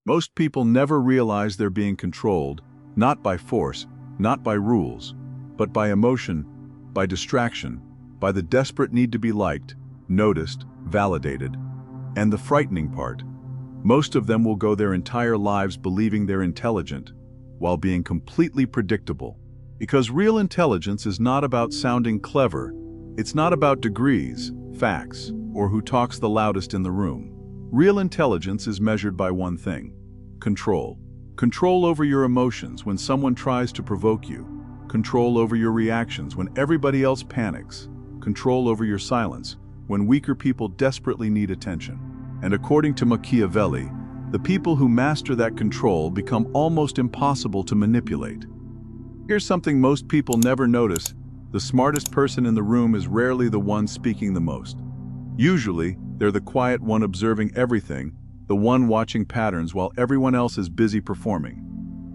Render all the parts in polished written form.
Most people never realize they're being controlled, not by force, not by rules, but by emotion, by distraction, by the desperate need to be liked, noticed, validated. And the frightening part, most of them will go their entire lives believing they're intelligent, while being completely predictable. Because real intelligence is not about sounding clever, it's not about degrees, facts, or who talks the loudest in the room. Real intelligence is measured by one thing: control. Control over your emotions when someone tries to provoke you. Control over your reactions when everybody else panics. Control over your silence when weaker people desperately need attention. And according to Machiavelli, the people who master that control become almost impossible to manipulate. Here's something most people never notice: the smartest person in the room is rarely the one speaking the most. Usually, they're the quiet one observing everything, the one watching patterns while everyone else is busy performing.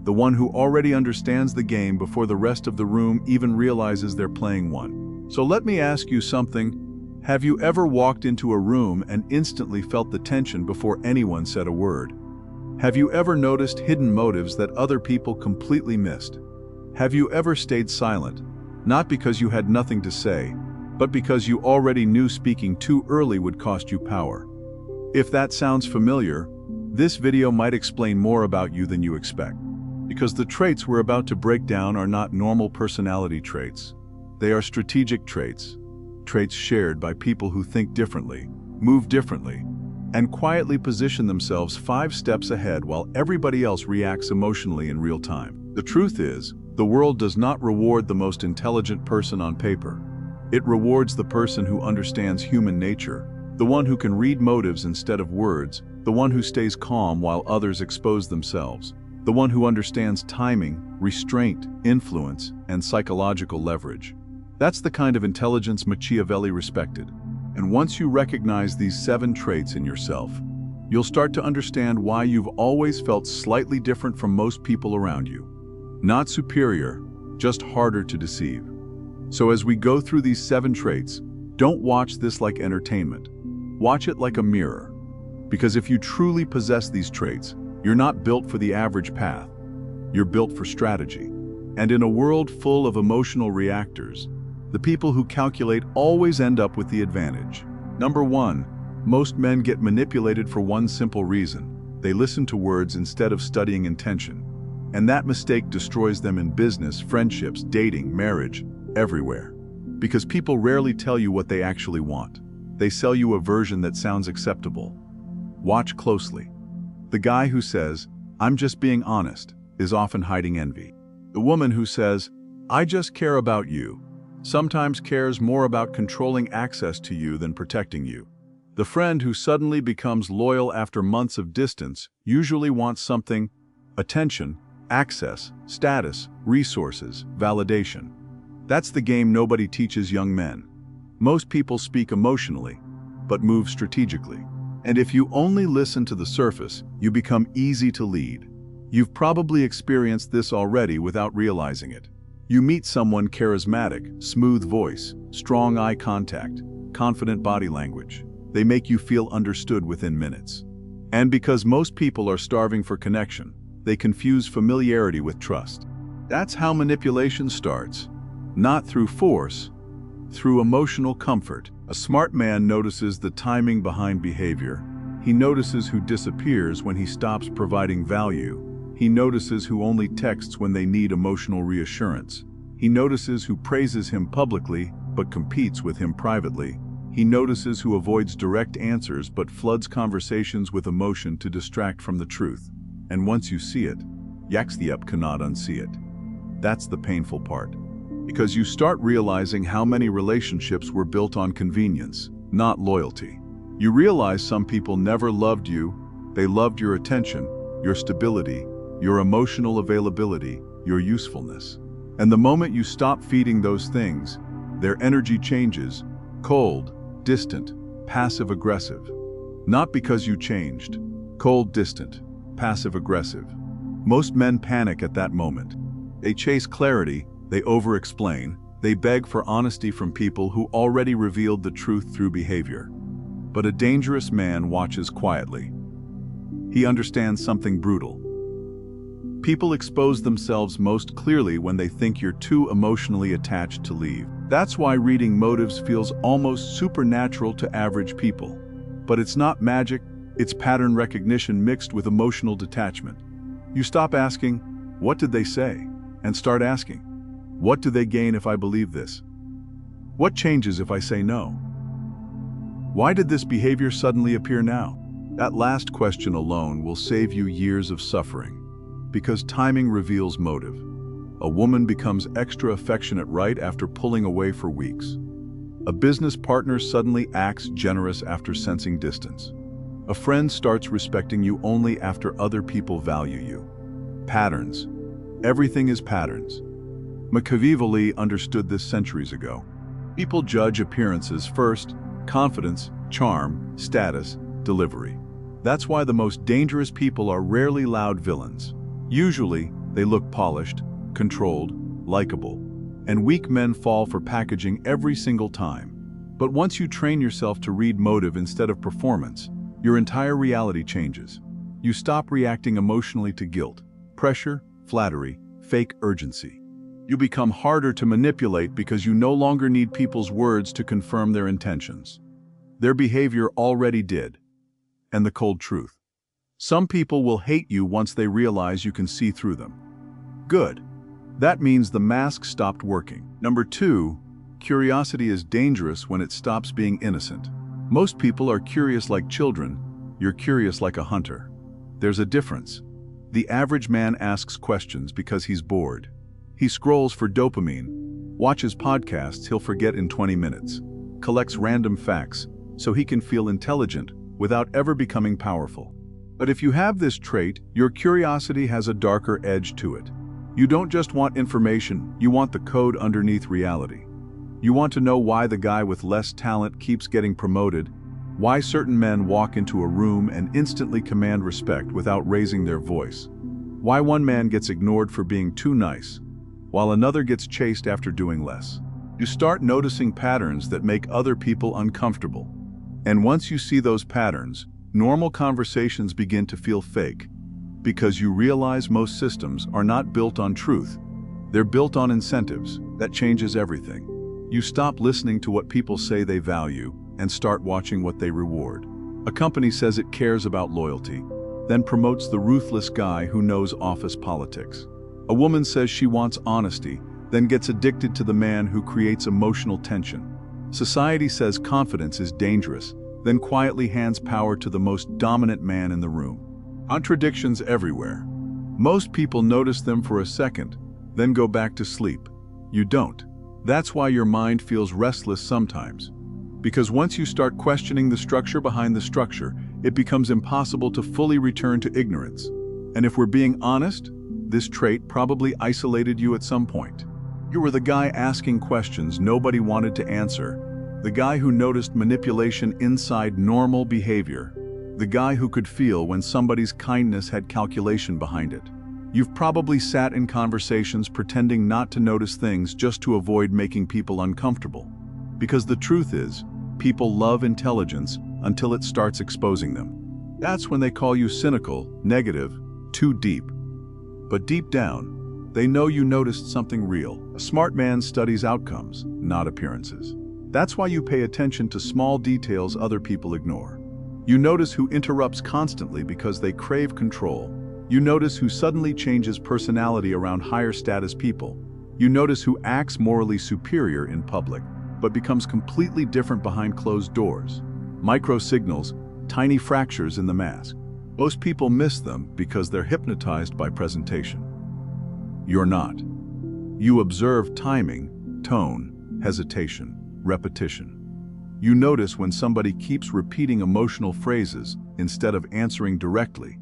The one who already understands the game before the rest of the room even realizes they're playing one. So let me ask you something. Have you ever walked into a room and instantly felt the tension before anyone said a word? Have you ever noticed hidden motives that other people completely missed? Have you ever stayed silent, not because you had nothing to say, but because you already knew speaking too early would cost you power? If that sounds familiar, this video might explain more about you than you expect. Because the traits we're about to break down are not normal personality traits. They are strategic traits, traits shared by people who think differently, move differently, and quietly position themselves 5 steps ahead while everybody else reacts emotionally in real time. The truth is, the world does not reward the most intelligent person on paper. It rewards the person who understands human nature, the one who can read motives instead of words, the one who stays calm while others expose themselves, the one who understands timing, restraint, influence, and psychological leverage. That's the kind of intelligence Machiavelli respected. And once you recognize these 7 traits in yourself, you'll start to understand why you've always felt slightly different from most people around you. Not superior, just harder to deceive. So as we go through these 7 traits, don't watch this like entertainment. Watch it like a mirror. Because if you truly possess these traits, you're not built for the average path. You're built for strategy. And in a world full of emotional reactors, the people who calculate always end up with the advantage. Number 1, most men get manipulated for one simple reason. They listen to words instead of studying intention. And that mistake destroys them in business, friendships, dating, marriage, everywhere. Because people rarely tell you what they actually want. They sell you a version that sounds acceptable. Watch closely. The guy who says, "I'm just being honest," is often hiding envy. The woman who says, "I just care about you," sometimes cares more about controlling access to you than protecting you. The friend who suddenly becomes loyal after months of distance usually wants something: attention, access, status, resources, validation. That's the game nobody teaches young men. Most people speak emotionally, but move strategically. And if you only listen to the surface, you become easy to lead. You've probably experienced this already without realizing it. You meet someone charismatic, smooth voice, strong eye contact, confident body language. They make you feel understood within minutes. And because most people are starving for connection, they confuse familiarity with trust. That's how manipulation starts. Not through force, through emotional comfort. A smart man notices the timing behind behavior. He notices who disappears when he stops providing value. He notices who only texts when they need emotional reassurance. He notices who praises him publicly but competes with him privately. He notices who avoids direct answers but floods conversations with emotion to distract from the truth. And once you see it, Yaxthiep cannot unsee it. That's the painful part. Because you start realizing how many relationships were built on convenience, not loyalty. You realize some people never loved you. They loved your attention, your stability, your emotional availability, your usefulness. And the moment you stop feeding those things, their energy changes: cold, distant, passive-aggressive. Not because you changed. Cold, distant, passive-aggressive. Most men panic at that moment. They chase clarity, they over-explain, they beg for honesty from people who already revealed the truth through behavior. But a dangerous man watches quietly. He understands something brutal. People expose themselves most clearly when they think you're too emotionally attached to leave. That's why reading motives feels almost supernatural to average people. But it's not magic, it's pattern recognition mixed with emotional detachment. You stop asking, "What did they say?" and start asking, "What do they gain if I believe this? What changes if I say no? Why did this behavior suddenly appear now?" That last question alone will save you years of suffering. Because timing reveals motive. A woman becomes extra affectionate right after pulling away for weeks. A business partner suddenly acts generous after sensing distance. A friend starts respecting you only after other people value you. Patterns. Everything is patterns. Machiavelli understood this centuries ago. People judge appearances first: confidence, charm, status, delivery. That's why the most dangerous people are rarely loud villains. Usually, they look polished, controlled, likable. And weak men fall for packaging every single time. But once you train yourself to read motive instead of performance, your entire reality changes. You stop reacting emotionally to guilt, pressure, flattery, fake urgency. You become harder to manipulate because you no longer need people's words to confirm their intentions. Their behavior already did. And the cold truth: some people will hate you once they realize you can see through them. Good. That means the mask stopped working. Number 2, curiosity is dangerous when it stops being innocent. Most people are curious like children. You're curious like a hunter. There's a difference. The average man asks questions because he's bored. He scrolls for dopamine, watches podcasts he'll forget in 20 minutes, collects random facts so he can feel intelligent without ever becoming powerful. But if you have this trait, your curiosity has a darker edge to it. You don't just want information, you want the code underneath reality. You want to know why the guy with less talent keeps getting promoted, why certain men walk into a room and instantly command respect without raising their voice, why one man gets ignored for being too nice, while another gets chased after doing less. You start noticing patterns that make other people uncomfortable. And once you see those patterns, normal conversations begin to feel fake, because you realize most systems are not built on truth. They're built on incentives. That changes everything. You stop listening to what people say they value and start watching what they reward. A company says it cares about loyalty, then promotes the ruthless guy who knows office politics. A woman says she wants honesty, then gets addicted to the man who creates emotional tension. Society says confidence is dangerous, then quietly hands power to the most dominant man in the room. Contradictions everywhere. Most people notice them for a second, then go back to sleep. You don't. That's why your mind feels restless sometimes. Because once you start questioning the structure behind the structure, it becomes impossible to fully return to ignorance. And if we're being honest, this trait probably isolated you at some point. You were the guy asking questions nobody wanted to answer. The guy who noticed manipulation inside normal behavior. The guy who could feel when somebody's kindness had calculation behind it. You've probably sat in conversations pretending not to notice things just to avoid making people uncomfortable. Because the truth is, people love intelligence until it starts exposing them. That's when they call you cynical, negative, too deep. But deep down, they know you noticed something real. A smart man studies outcomes, not appearances. That's why you pay attention to small details other people ignore. You notice who interrupts constantly because they crave control. You notice who suddenly changes personality around higher status people. You notice who acts morally superior in public, but becomes completely different behind closed doors. Micro signals, tiny fractures in the mask. Most people miss them because they're hypnotized by presentation. You're not. You observe timing, tone, hesitation, repetition. You notice when somebody keeps repeating emotional phrases instead of answering directly.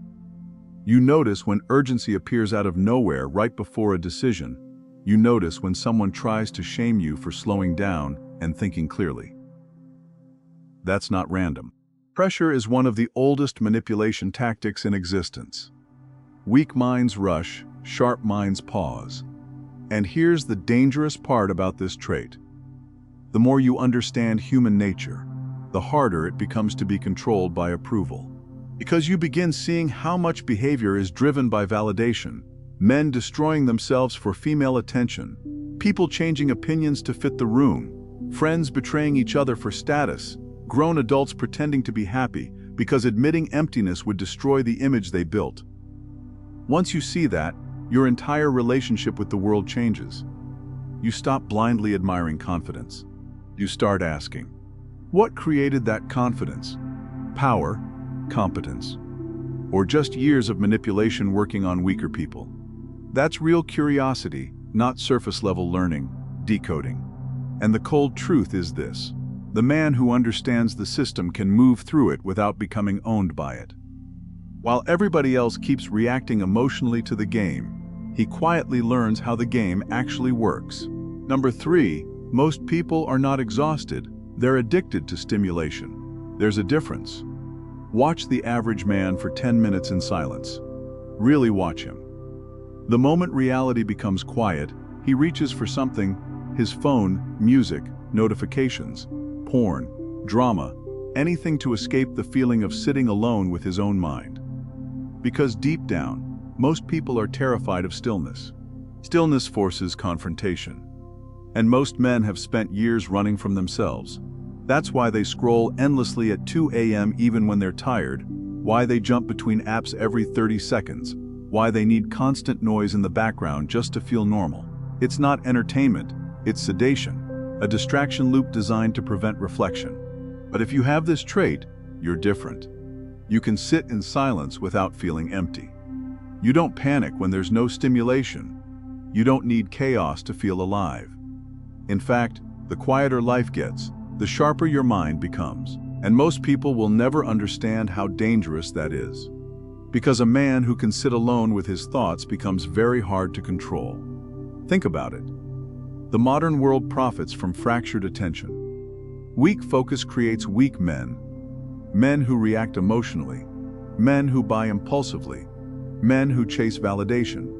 You notice when urgency appears out of nowhere right before a decision. You notice when someone tries to shame you for slowing down and thinking clearly. That's not random. Pressure is one of the oldest manipulation tactics in existence. Weak minds rush, sharp minds pause. And here's the dangerous part about this trait. The more you understand human nature, the harder it becomes to be controlled by approval. Because you begin seeing how much behavior is driven by validation. Men destroying themselves for female attention, people changing opinions to fit the room, friends betraying each other for status, grown adults pretending to be happy because admitting emptiness would destroy the image they built. Once you see that, your entire relationship with the world changes. You stop blindly admiring confidence. You start asking, what created that confidence? Power, competence, or just years of manipulation working on weaker people? That's real curiosity, not surface-level learning, decoding. And the cold truth is this: the man who understands the system can move through it without becoming owned by it. While everybody else keeps reacting emotionally to the game, he quietly learns how the game actually works. Number 3, most people are not exhausted, they're addicted to stimulation. There's a difference. Watch the average man for 10 minutes in silence. Really watch him. The moment reality becomes quiet, he reaches for something: his phone, music, notifications, porn, drama, anything to escape the feeling of sitting alone with his own mind. Because deep down, most people are terrified of stillness. Stillness forces confrontation. And most men have spent years running from themselves. That's why they scroll endlessly at 2 a.m. even when they're tired, why they jump between apps every 30 seconds, why they need constant noise in the background just to feel normal. It's not entertainment, it's sedation, a distraction loop designed to prevent reflection. But if you have this trait, you're different. You can sit in silence without feeling empty. You don't panic when there's no stimulation. You don't need chaos to feel alive. In fact, the quieter life gets, the sharper your mind becomes. And most people will never understand how dangerous that is. Because a man who can sit alone with his thoughts becomes very hard to control. Think about it. The modern world profits from fractured attention. Weak focus creates weak men. Men who react emotionally. Men who buy impulsively. Men who chase validation.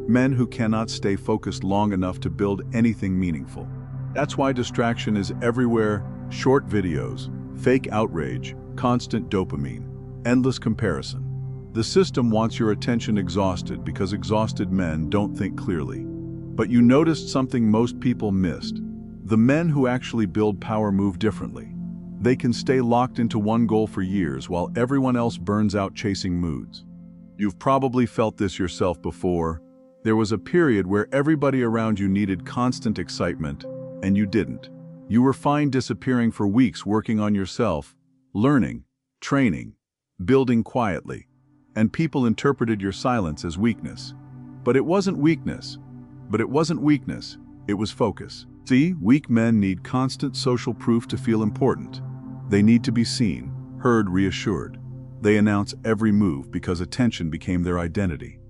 Men who cannot stay focused long enough to build anything meaningful. That's why distraction is everywhere: short videos, fake outrage, constant dopamine, endless comparison. The system wants your attention exhausted because exhausted men don't think clearly. But you noticed something most people missed. The men who actually build power move differently. They can stay locked into one goal for years while everyone else burns out chasing moods. You've probably felt this yourself before. There was a period where everybody around you needed constant excitement, and you didn't. You were fine disappearing for weeks working on yourself, learning, training, building quietly. And people interpreted your silence as weakness. But it wasn't weakness. It was focus. See, weak men need constant social proof to feel important. They need to be seen, heard, reassured. They announce every move because attention became their identity.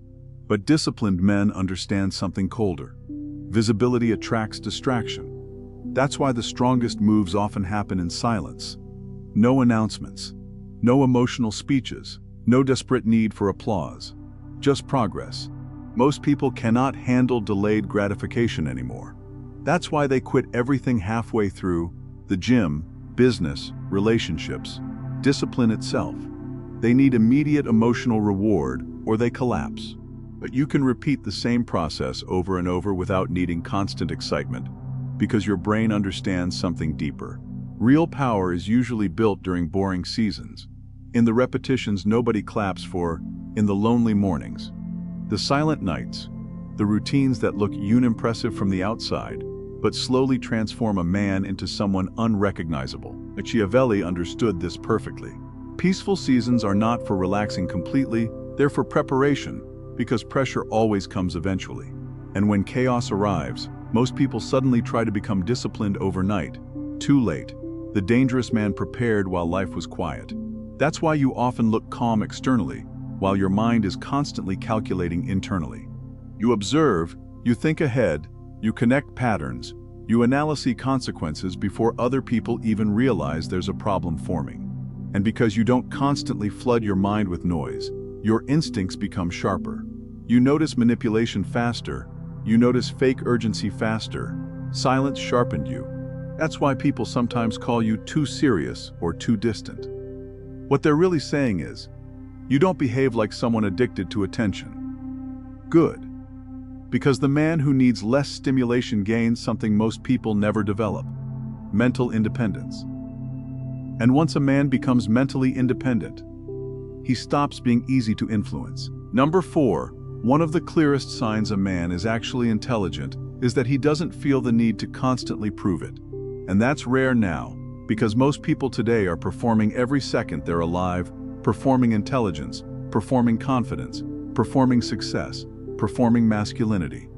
But disciplined men understand something colder. Visibility attracts distraction. That's why the strongest moves often happen in silence. No announcements, no emotional speeches, no desperate need for applause. Just progress. Most people cannot handle delayed gratification anymore. That's why they quit everything halfway through: the gym, business, relationships, discipline itself. They need immediate emotional reward or they collapse. But you can repeat the same process over and over without needing constant excitement, because your brain understands something deeper. Real power is usually built during boring seasons, in the repetitions nobody claps for, in the lonely mornings, the silent nights, the routines that look unimpressive from the outside, but slowly transform a man into someone unrecognizable. Machiavelli understood this perfectly. Peaceful seasons are not for relaxing completely, they're for preparation, because pressure always comes eventually. And when chaos arrives, most people suddenly try to become disciplined overnight. Too late. The dangerous man prepared while life was quiet. That's why you often look calm externally, while your mind is constantly calculating internally. You observe, you think ahead, you connect patterns, you analyze consequences before other people even realize there's a problem forming. And because you don't constantly flood your mind with noise, your instincts become sharper. You notice manipulation faster, you notice fake urgency faster. Silence sharpened you. That's why people sometimes call you too serious or too distant. What they're really saying is, You don't behave like someone addicted to attention. Good. Because the man who needs less stimulation gains something most people never develop: mental independence. And once a man becomes mentally independent, he stops being easy to influence. Number 4, one of the clearest signs a man is actually intelligent is that he doesn't feel the need to constantly prove it. And that's rare now, because most people today are performing every second they're alive, performing intelligence, performing confidence, performing success, performing masculinity.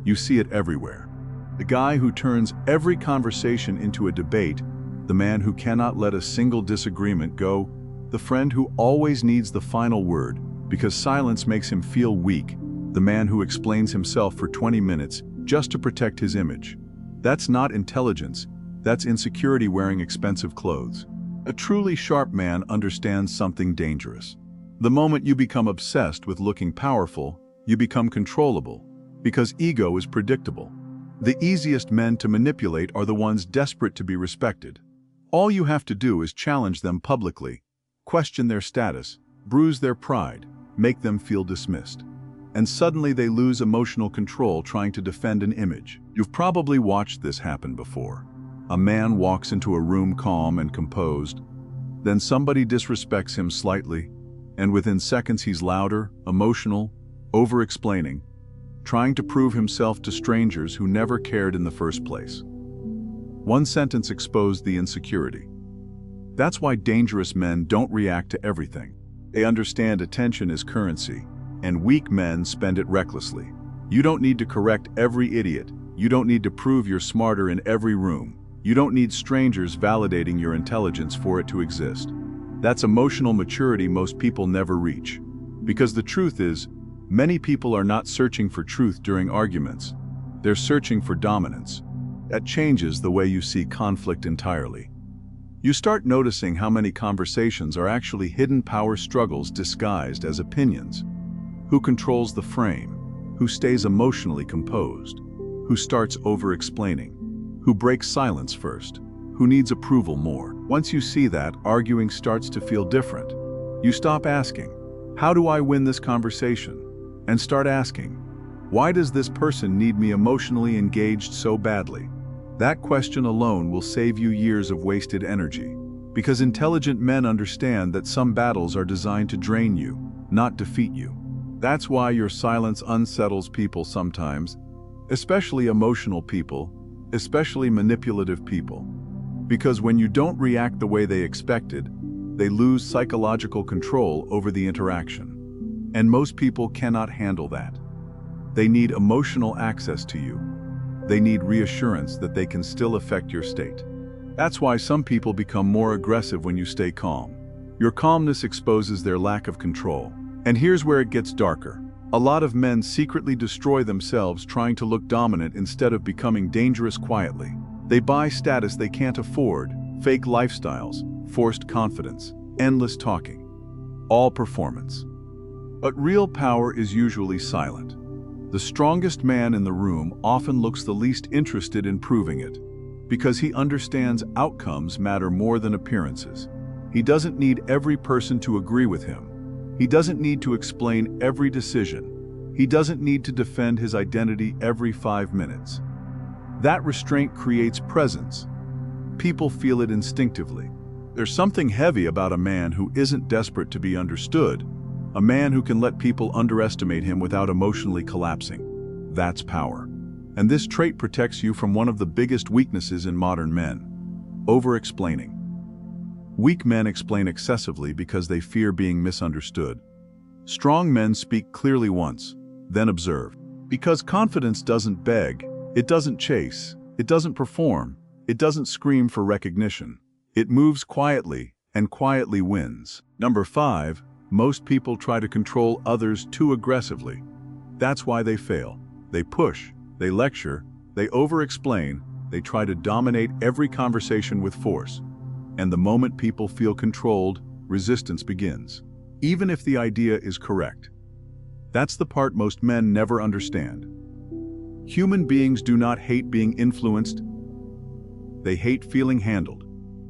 You see it everywhere. The guy who turns every conversation into a debate, the man who cannot let a single disagreement go, the friend who always needs the final word because silence makes him feel weak, the man who explains himself for 20 minutes just to protect his image. That's not intelligence, that's insecurity wearing expensive clothes. A truly sharp man understands something dangerous. The moment you become obsessed with looking powerful, you become controllable, because ego is predictable. The easiest men to manipulate are the ones desperate to be respected. All you have to do is challenge them publicly, question their status, bruise their pride, make them feel dismissed. And suddenly they lose emotional control trying to defend an image. You've probably watched this happen before. A man walks into a room calm and composed, then somebody disrespects him slightly, and within seconds he's louder, emotional, over-explaining, trying to prove himself to strangers who never cared in the first place. One sentence exposed the insecurity. That's why dangerous men don't react to everything. They understand attention is currency, and weak men spend it recklessly. You don't need to correct every idiot. You don't need to prove you're smarter in every room. You don't need strangers validating your intelligence for it to exist. That's emotional maturity most people never reach. Because the truth is, many people are not searching for truth during arguments. They're searching for dominance. That changes the way you see conflict entirely. You start noticing how many conversations are actually hidden power struggles disguised as opinions. Who controls the frame? Who stays emotionally composed? Who starts over-explaining? Who breaks silence first? Who needs approval more? Once you see that, arguing starts to feel different. You stop asking, "How do I win this conversation?" and start asking, "Why does this person need me emotionally engaged so badly?" That question alone will save you years of wasted energy. Because intelligent men understand that some battles are designed to drain you, not defeat you. That's why your silence unsettles people sometimes, especially emotional people, especially manipulative people. Because when you don't react the way they expected, they lose psychological control over the interaction. And most people cannot handle that. They need emotional access to you. They need reassurance that they can still affect your state. That's why some people become more aggressive when you stay calm. Your calmness exposes their lack of control. And here's where it gets darker. A lot of men secretly destroy themselves trying to look dominant instead of becoming dangerous quietly. They buy status they can't afford, fake lifestyles, forced confidence, endless talking. All performance. But real power is usually silent. The strongest man in the room often looks the least interested in proving it, because he understands outcomes matter more than appearances. He doesn't need every person to agree with him. He doesn't need to explain every decision. He doesn't need to defend his identity every 5 minutes. That restraint creates presence. People feel it instinctively. There's something heavy about a man who isn't desperate to be understood, a man who can let people underestimate him without emotionally collapsing. That's power. And this trait protects you from one of the biggest weaknesses in modern men: over-explaining. Weak men explain excessively because they fear being misunderstood. Strong men speak clearly once, then observe. Because confidence doesn't beg, it doesn't chase, it doesn't perform, it doesn't scream for recognition. It moves quietly, and quietly wins. Number 5, most people try to control others too aggressively. That's why they fail. They push, they lecture, they over-explain, they try to dominate every conversation with force. And the moment people feel controlled, resistance begins. Even if the idea is correct. That's the part most men never understand. Human beings do not hate being influenced. They hate feeling handled.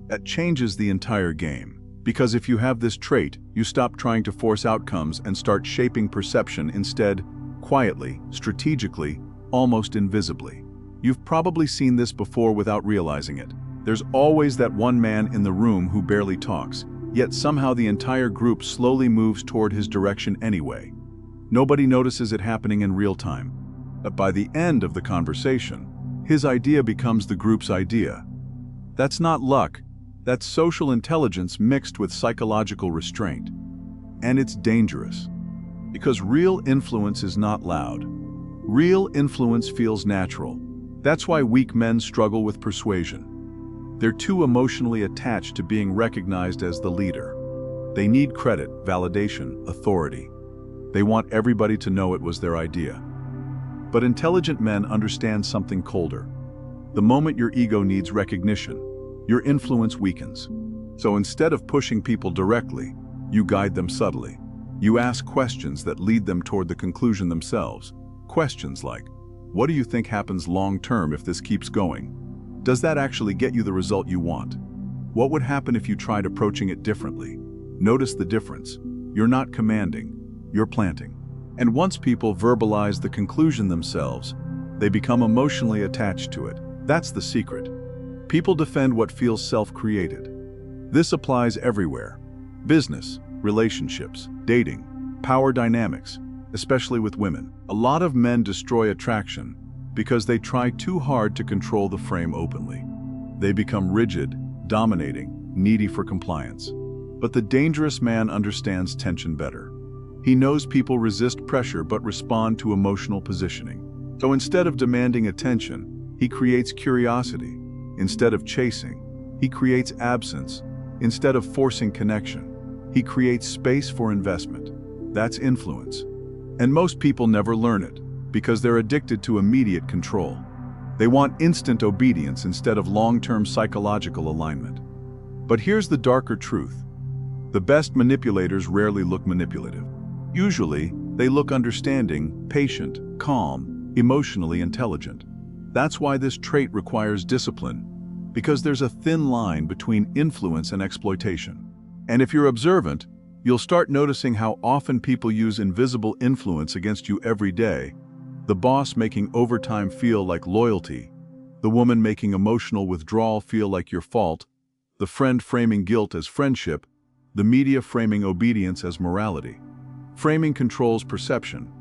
That changes the entire game. Because if you have this trait, you stop trying to force outcomes and start shaping perception instead, quietly, strategically, almost invisibly. You've probably seen this before without realizing it. There's always that one man in the room who barely talks, yet somehow the entire group slowly moves toward his direction anyway. Nobody notices it happening in real time. But by the end of the conversation, his idea becomes the group's idea. That's not luck, that's social intelligence mixed with psychological restraint. And it's dangerous. Because real influence is not loud. Real influence feels natural. That's why weak men struggle with persuasion. They're too emotionally attached to being recognized as the leader. They need credit, validation, authority. They want everybody to know it was their idea. But intelligent men understand something colder. The moment your ego needs recognition, your influence weakens. So instead of pushing people directly, you guide them subtly. You ask questions that lead them toward the conclusion themselves. Questions like, what do you think happens long-term if this keeps going? Does that actually get you the result you want? What would happen if you tried approaching it differently? Notice the difference. You're not commanding, you're planting. And once people verbalize the conclusion themselves, they become emotionally attached to it. That's the secret. People defend what feels self-created. This applies everywhere. Business, relationships, dating, power dynamics, especially with women. A lot of men destroy attraction because they try too hard to control the frame openly. They become rigid, dominating, needy for compliance. But the dangerous man understands tension better. He knows people resist pressure but respond to emotional positioning. So instead of demanding attention, he creates curiosity. Instead of chasing, he creates absence. Instead of forcing connection, he creates space for investment. That's influence. And most people never learn it, because they're addicted to immediate control. They want instant obedience instead of long-term psychological alignment. But here's the darker truth. The best manipulators rarely look manipulative. Usually, they look understanding, patient, calm, emotionally intelligent. That's why this trait requires discipline, because there's a thin line between influence and exploitation. And if you're observant, you'll start noticing how often people use invisible influence against you every day. The boss making overtime feel like loyalty, the woman making emotional withdrawal feel like your fault, the friend framing guilt as friendship, the media framing obedience as morality. Framing controls perception,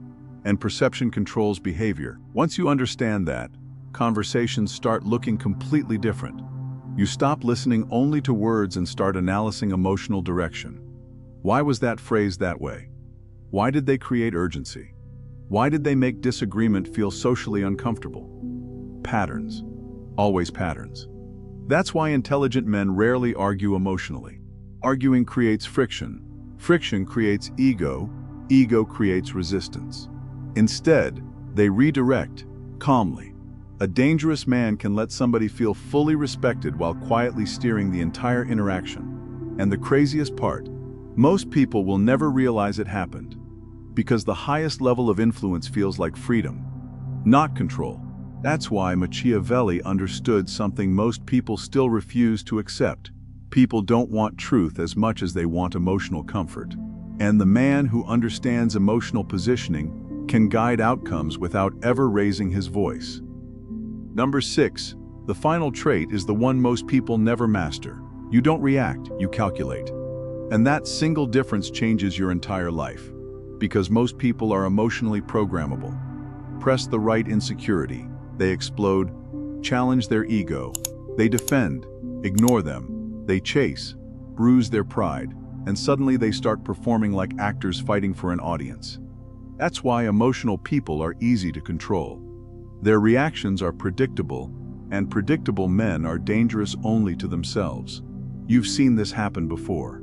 and perception controls behavior. Once you understand that, conversations start looking completely different. You stop listening only to words and start analyzing emotional direction. Why was that phrased that way? Why did they create urgency? Why did they make disagreement feel socially uncomfortable? Patterns. Always patterns. That's why intelligent men rarely argue emotionally. Arguing creates friction. Friction creates ego. Ego creates resistance. Instead, they redirect, calmly. A dangerous man can let somebody feel fully respected while quietly steering the entire interaction. And the craziest part, most people will never realize it happened. Because the highest level of influence feels like freedom, not control. That's why Machiavelli understood something most people still refuse to accept. People don't want truth as much as they want emotional comfort. And the man who understands emotional positioning can guide outcomes without ever raising his voice. Number 6, the final trait is the one most people never master. You don't react, you calculate. And that single difference changes your entire life. Because most people are emotionally programmable. Press the right insecurity, they explode. Challenge their ego, they defend. Ignore them, they chase. Bruise their pride, and suddenly they start performing like actors fighting for an audience. That's why emotional people are easy to control. Their reactions are predictable, and predictable men are dangerous only to themselves. You've seen this happen before.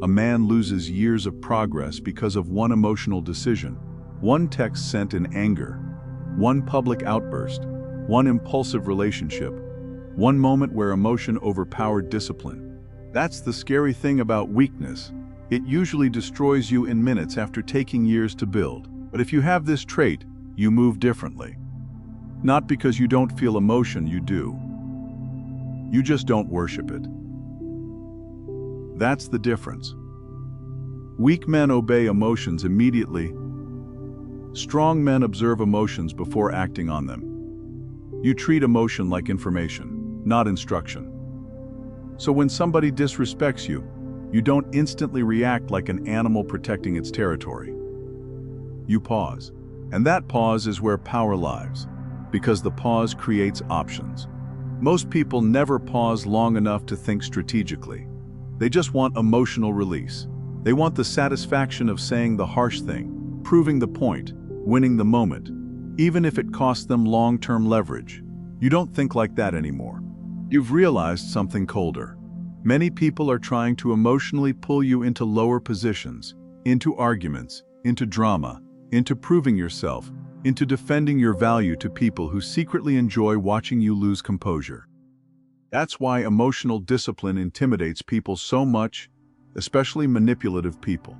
A man loses years of progress because of one emotional decision, one text sent in anger, one public outburst, one impulsive relationship, one moment where emotion overpowered discipline. That's the scary thing about weakness. It usually destroys you in minutes after taking years to build. But if you have this trait, you move differently. Not because you don't feel emotion, you do. You just don't worship it. That's the difference. Weak men obey emotions immediately. Strong men observe emotions before acting on them. You treat emotion like information, not instruction. So when somebody disrespects you, you don't instantly react like an animal protecting its territory. You pause. And that pause is where power lies, because the pause creates options. Most people never pause long enough to think strategically. They just want emotional release. They want the satisfaction of saying the harsh thing, proving the point, winning the moment, even if it costs them long-term leverage. You don't think like that anymore. You've realized something colder. Many people are trying to emotionally pull you into lower positions, into arguments, into drama, into proving yourself, into defending your value to people who secretly enjoy watching you lose composure. That's why emotional discipline intimidates people so much, especially manipulative people.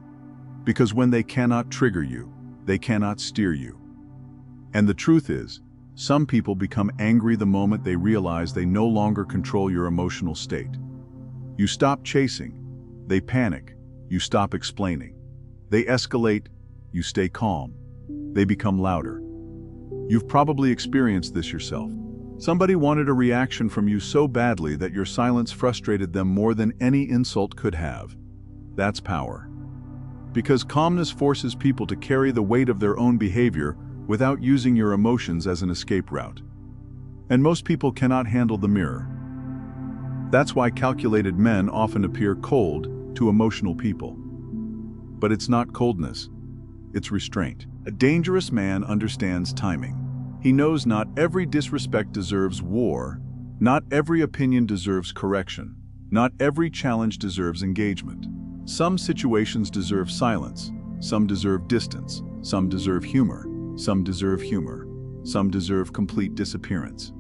Because when they cannot trigger you, they cannot steer you. And the truth is, some people become angry the moment they realize they no longer control your emotional state. You stop chasing, they panic, you stop explaining. They escalate, you stay calm. They become louder. You've probably experienced this yourself. Somebody wanted a reaction from you so badly that your silence frustrated them more than any insult could have. That's power. Because calmness forces people to carry the weight of their own behavior without using your emotions as an escape route. And most people cannot handle the mirror. That's why calculated men often appear cold to emotional people. But it's not coldness, it's restraint. A dangerous man understands timing. He knows not every disrespect deserves war, not every opinion deserves correction, not every challenge deserves engagement. Some situations deserve silence, some deserve distance, some deserve humor, some deserve humor, some deserve complete disappearance.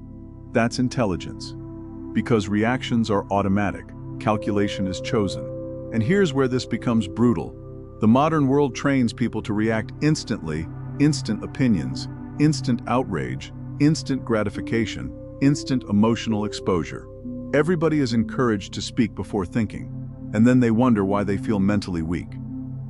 That's intelligence. Because reactions are automatic, calculation is chosen. And here's where this becomes brutal. The modern world trains people to react instantly, instant opinions, instant outrage, instant gratification, instant emotional exposure. Everybody is encouraged to speak before thinking, and then they wonder why they feel mentally weak.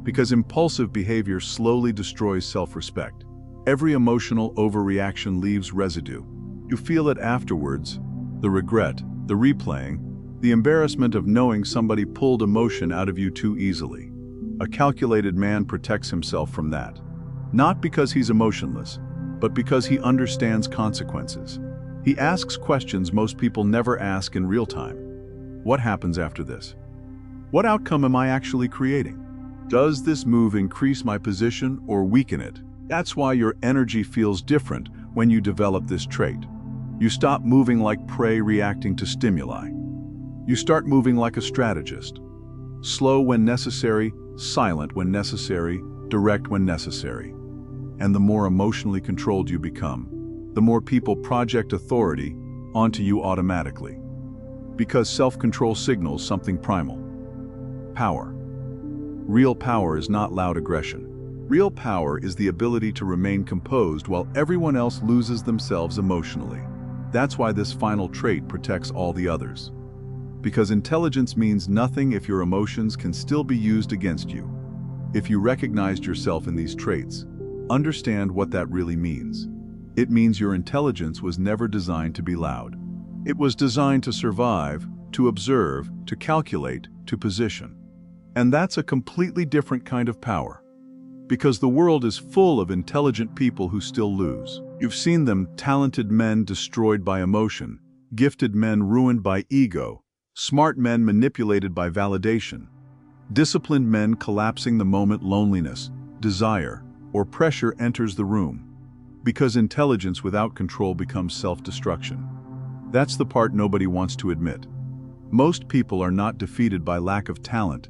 Because impulsive behavior slowly destroys self-respect. Every emotional overreaction leaves residue. You feel it afterwards, the regret, the replaying, the embarrassment of knowing somebody pulled emotion out of you too easily. A calculated man protects himself from that. Not because he's emotionless, but because he understands consequences. He asks questions most people never ask in real time. What happens after this? What outcome am I actually creating? Does this move increase my position or weaken it? That's why your energy feels different when you develop this trait. You stop moving like prey reacting to stimuli. You start moving like a strategist. Slow when necessary, silent when necessary, direct when necessary. And the more emotionally controlled you become, the more people project authority onto you automatically. Because self-control signals something primal. Power. Real power is not loud aggression. Real power is the ability to remain composed while everyone else loses themselves emotionally. That's why this final trait protects all the others. Because intelligence means nothing if your emotions can still be used against you. If you recognized yourself in these traits, understand what that really means. It means your intelligence was never designed to be loud. It was designed to survive, to observe, to calculate, to position. And that's a completely different kind of power. Because the world is full of intelligent people who still lose. You've seen them, talented men destroyed by emotion, gifted men ruined by ego, smart men manipulated by validation, disciplined men collapsing the moment loneliness, desire, or pressure enters the room. Because intelligence without control becomes self-destruction. That's the part nobody wants to admit. Most people are not defeated by lack of talent.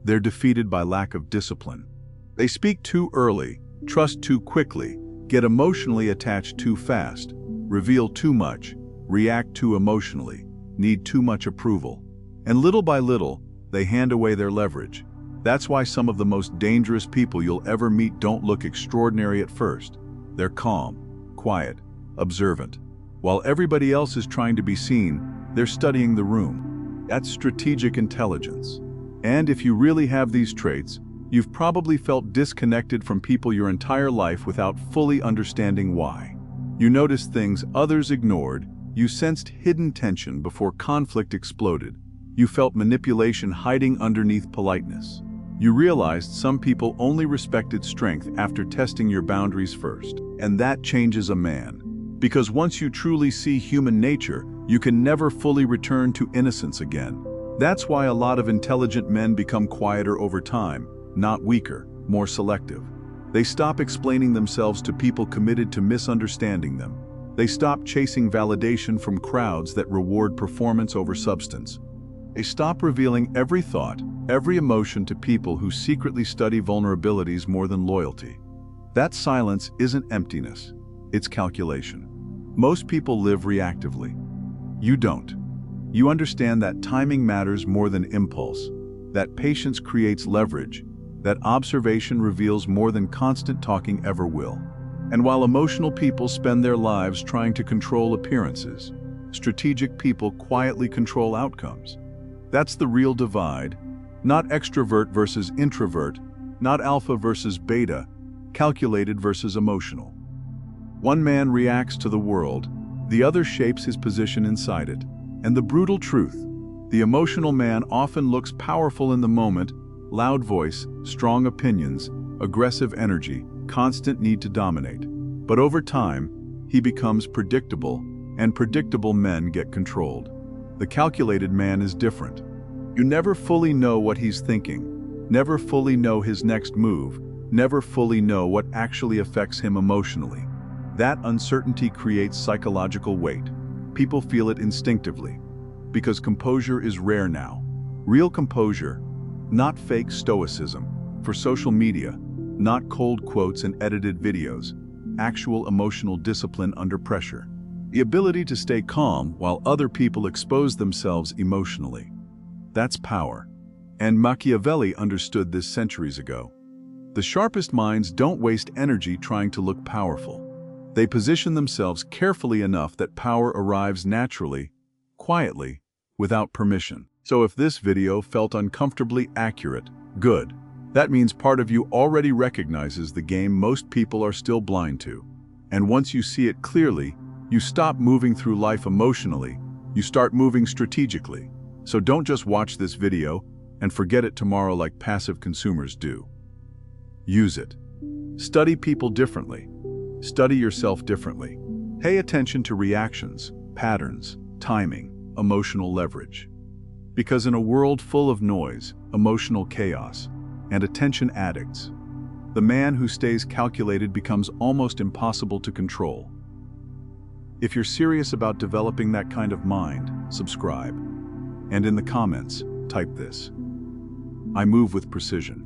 They're defeated by lack of discipline. They speak too early, trust too quickly, get emotionally attached too fast, reveal too much, react too emotionally, need too much approval. And little by little, they hand away their leverage. That's why some of the most dangerous people you'll ever meet don't look extraordinary at first. They're calm, quiet, observant. While everybody else is trying to be seen, they're studying the room. That's strategic intelligence. And if you really have these traits, you've probably felt disconnected from people your entire life without fully understanding why. You noticed things others ignored, you sensed hidden tension before conflict exploded, you felt manipulation hiding underneath politeness. You realized some people only respected strength after testing your boundaries first. And that changes a man. Because once you truly see human nature, you can never fully return to innocence again. That's why a lot of intelligent men become quieter over time, not weaker, more selective. They stop explaining themselves to people committed to misunderstanding them. They stop chasing validation from crowds that reward performance over substance. They stop revealing every thought, every emotion to people who secretly study vulnerabilities more than loyalty. That silence isn't emptiness, it's calculation. Most people live reactively. You don't. You understand that timing matters more than impulse, that patience creates leverage, that observation reveals more than constant talking ever will. And while emotional people spend their lives trying to control appearances, strategic people quietly control outcomes. That's the real divide, not extrovert versus introvert, not alpha versus beta, calculated versus emotional. One man reacts to the world, the other shapes his position inside it. And the brutal truth, the emotional man often looks powerful in the moment, loud voice, strong opinions, aggressive energy, constant need to dominate. But over time, he becomes predictable, and predictable men get controlled. The calculated man is different. You never fully know what he's thinking, never fully know his next move, never fully know what actually affects him emotionally. That uncertainty creates psychological weight. People feel it instinctively, because composure is rare now. Real composure, not fake stoicism, for social media, not cold quotes and edited videos, actual emotional discipline under pressure. The ability to stay calm while other people expose themselves emotionally. That's power. And Machiavelli understood this centuries ago. The sharpest minds don't waste energy trying to look powerful. They position themselves carefully enough that power arrives naturally, quietly, without permission. So if this video felt uncomfortably accurate, good. That means part of you already recognizes the game most people are still blind to. And once you see it clearly, you stop moving through life emotionally, you start moving strategically. So don't just watch this video and forget it tomorrow like passive consumers do. Use it. Study people differently. Study yourself differently. Pay attention to reactions, patterns, timing, emotional leverage. Because in a world full of noise, emotional chaos, and attention addicts, the man who stays calculated becomes almost impossible to control. If you're serious about developing that kind of mind, subscribe. And in the comments, type this: I move with precision.